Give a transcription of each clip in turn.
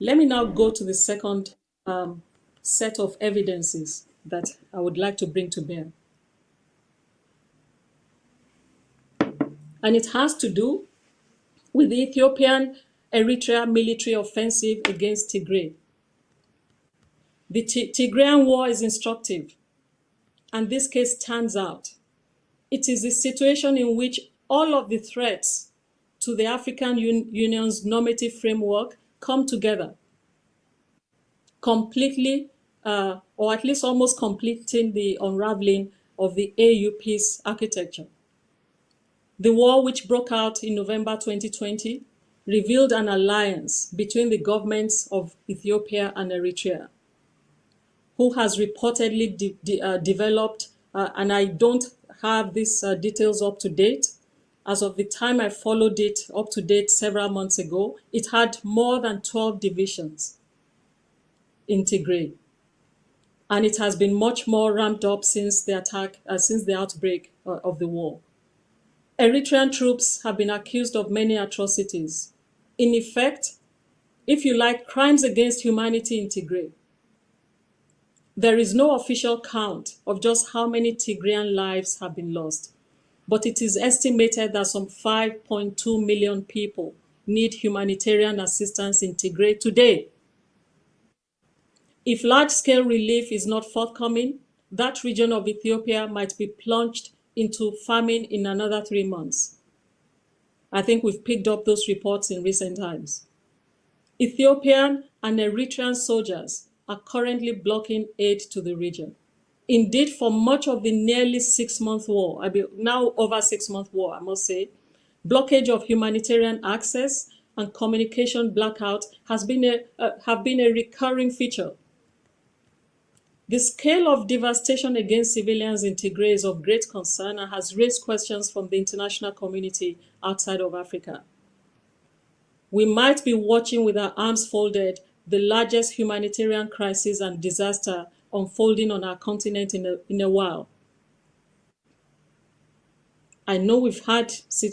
Let me now go to the second set of evidences that I would like to bring to bear. And it has to do with the Ethiopian Eritrea military offensive against Tigray. The Tigrayan war is instructive, and this case stands out. It is a situation in which all of the threats to the African Union's normative framework come together, completely, or at least almost completing the unraveling of the AU peace architecture. The war, which broke out in November 2020, revealed an alliance between the governments of Ethiopia and Eritrea, who has reportedly developed, and I don't have these details up to date. As of the time I followed it up to date several months ago, it had more than 12 divisions in Tigray. And it has been much more ramped up since the outbreak of the war. Eritrean troops have been accused of many atrocities. In effect, if you like, crimes against humanity in Tigray. There is no official count of just how many Tigrayan lives have been lost, but it is estimated that some 5.2 million people need humanitarian assistance in Tigray today. If large-scale relief is not forthcoming, that region of Ethiopia might be plunged into famine in another 3 months. I think we've picked up those reports in recent times. Ethiopian and Eritrean soldiers are currently blocking aid to the region. Indeed, for much of the nearly 6-month war, now over 6-month war, I must say, blockage of humanitarian access and communication blackout have been a recurring feature. The scale of devastation against civilians in Tigray is of great concern and has raised questions from the international community outside of Africa. We might be watching with our arms folded the largest humanitarian crisis and disaster unfolding on our continent in a while. I know we've had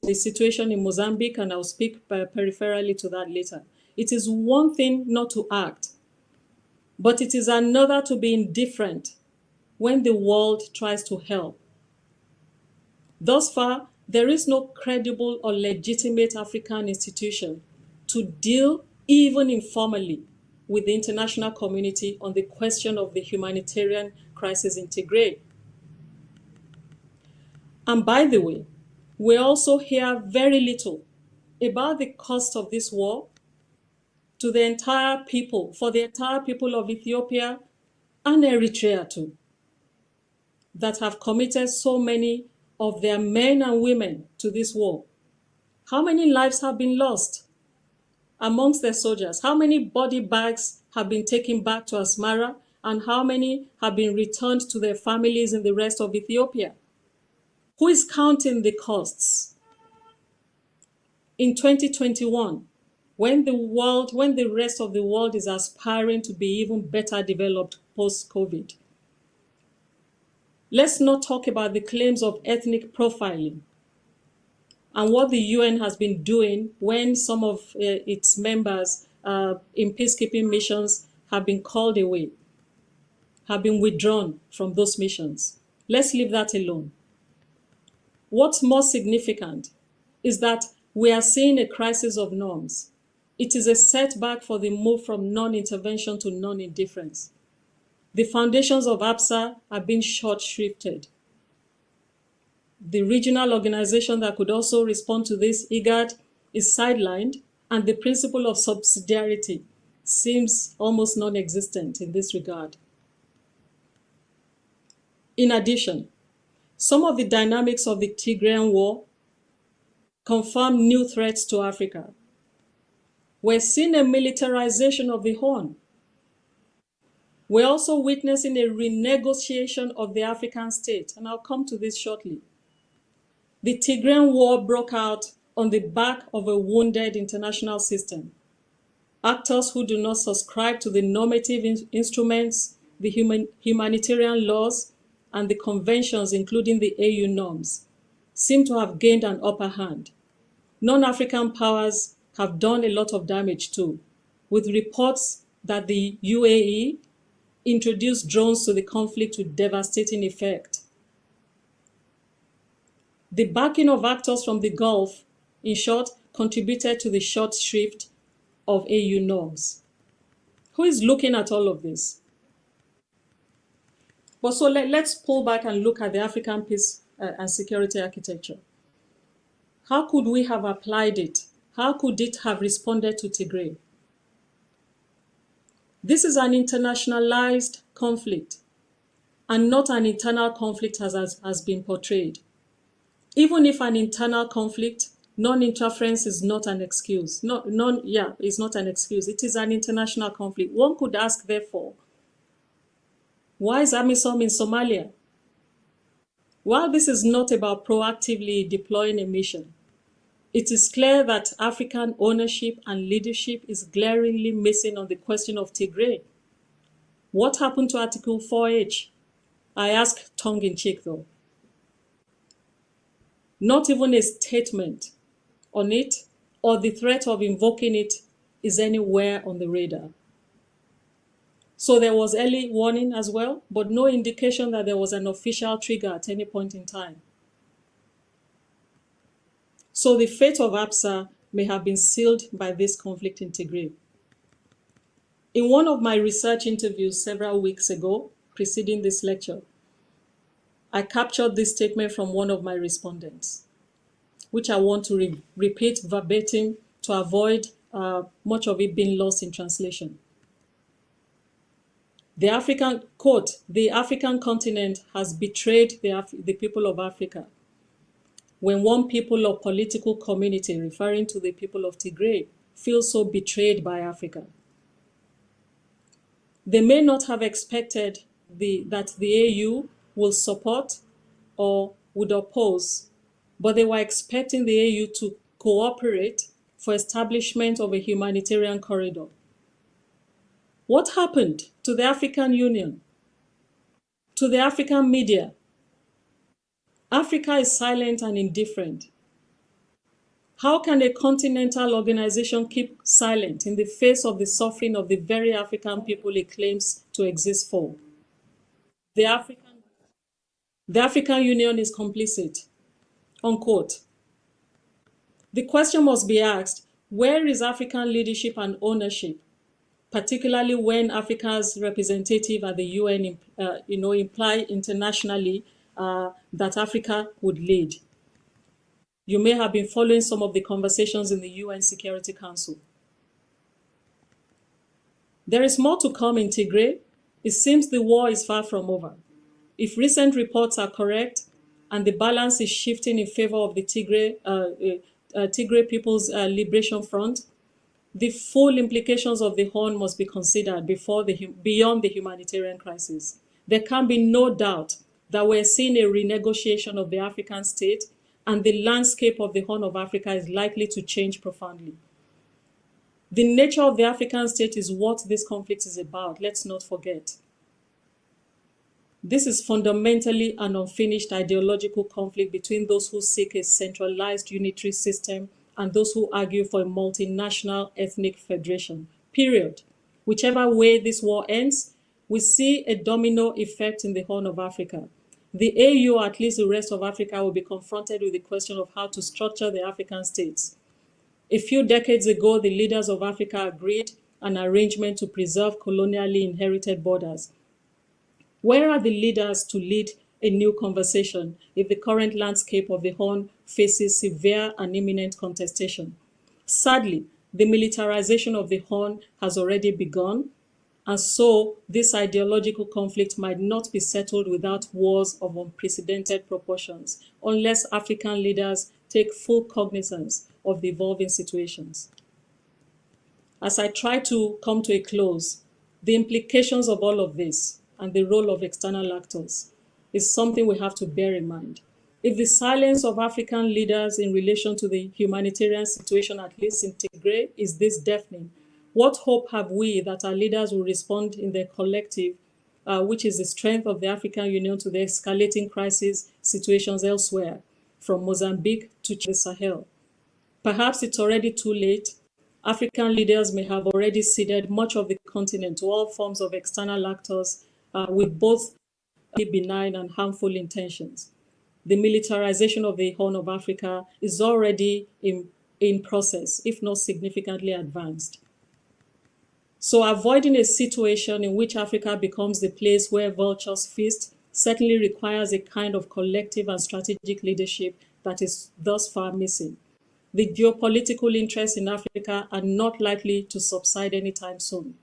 the situation in Mozambique, and I'll speak peripherally to that later. It is one thing not to act, but it is another to be indifferent when the world tries to help. Thus far, there is no credible or legitimate African institution to deal, even informally, with the international community on the question of the humanitarian crisis in Tigray. And by the way, we also hear very little about the cost of this war to the entire people, for the entire people of Ethiopia and Eritrea too, that have committed so many of their men and women to this war. How many lives have been lost amongst their soldiers? How many body bags have been taken back to Asmara, and how many have been returned to their families in the rest of Ethiopia? Who is counting the costs? In 2021, when the rest of the world is aspiring to be even better developed post-COVID, let's not talk about the claims of ethnic profiling and what the UN has been doing when some of its members in peacekeeping missions have been called away, have been withdrawn from those missions. Let's leave that alone. What's more significant is that we are seeing a crisis of norms. It is a setback for the move from non-intervention to non-indifference. The foundations of APSA are being short-shrifted. The regional organization that could also respond to this, IGAD, is sidelined, and the principle of subsidiarity seems almost non-existent in this regard. In addition, some of the dynamics of the Tigrayan war confirm new threats to Africa. We're seeing a militarization of the Horn. We're also witnessing a renegotiation of the African state, and I'll come to this shortly. The Tigrayan war broke out on the back of a wounded international system. Actors who do not subscribe to the normative instruments, the humanitarian laws, and the conventions, including the AU norms, seem to have gained an upper hand. Non-African powers have done a lot of damage too. with reports that the UAE introduced drones to the conflict with devastating effect. The backing of actors from the Gulf, in short, contributed to the short shrift of AU norms. Who is looking at all of this? But so let's pull back and look at the African peace and security architecture. How could we have applied it? How could it have responded to Tigray? This is an internationalized conflict and not an internal conflict as has been portrayed. Even if an internal conflict, non-interference is not an excuse. It's not an excuse. It is an international conflict. One could ask, therefore, why is AMISOM in Somalia? While this is not about proactively deploying a mission, it is clear that African ownership and leadership is glaringly missing on the question of Tigray. What happened to Article 4H? I ask tongue-in-cheek, though. Not even a statement on it or the threat of invoking it is anywhere on the radar. So there was early warning as well, but no indication that there was an official trigger at any point in time. So the fate of APSA may have been sealed by this conflict in Tigray. In one of my research interviews several weeks ago, preceding this lecture, I captured this statement from one of my respondents, which I want to repeat verbatim to avoid much of it being lost in translation. The African, quote, "The African continent has betrayed the people of Africa. When one people or political community," referring to the people of Tigray, "feels so betrayed by Africa. They may not have expected that the AU will support or would oppose, but they were expecting the AU to cooperate for establishment of a humanitarian corridor. What happened to the African Union, to the African media? Africa is silent and indifferent. How can a continental organization keep silent in the face of the suffering of the very African people it claims to exist for? The African Union is complicit," unquote. The question must be asked, where is African leadership and ownership, particularly when Africa's representative at the UN imply internationally that Africa would lead? You may have been following some of the conversations in the UN Security Council. There is more to come in Tigray. It seems the war is far from over. If recent reports are correct and the balance is shifting in favor of the Tigray People's Liberation Front, the full implications of the Horn must be considered beyond the humanitarian crisis. There can be no doubt that we're seeing a renegotiation of the African state, and the landscape of the Horn of Africa is likely to change profoundly. The nature of the African state is what this conflict is about, let's not forget. This is fundamentally an unfinished ideological conflict between those who seek a centralized unitary system and those who argue for a multinational ethnic federation, period. Whichever way this war ends, we see a domino effect in the Horn of Africa. The AU, or at least the rest of Africa, will be confronted with the question of how to structure the African states. A few decades ago, the leaders of Africa agreed an arrangement to preserve colonially inherited borders. Where are the leaders to lead a new conversation if the current landscape of the Horn faces severe and imminent contestation? Sadly, the militarization of the Horn has already begun, and so this ideological conflict might not be settled without wars of unprecedented proportions, unless African leaders take full cognizance of the evolving situations. As I try to come to a close, the implications of all of this and the role of external actors is something we have to bear in mind. If the silence of African leaders in relation to the humanitarian situation, at least in Tigray, is this deafening, what hope have we that our leaders will respond in their collective, which is the strength of the African Union, to the escalating crisis situations elsewhere, from Mozambique to the Sahel? Perhaps it's already too late, African leaders may have already ceded much of the continent to all forms of external actors with both benign and harmful intentions. The militarization of the Horn of Africa is already in process, if not significantly advanced. So avoiding a situation in which Africa becomes the place where vultures feast certainly requires a kind of collective and strategic leadership that is thus far missing. The geopolitical interests in Africa are not likely to subside anytime soon.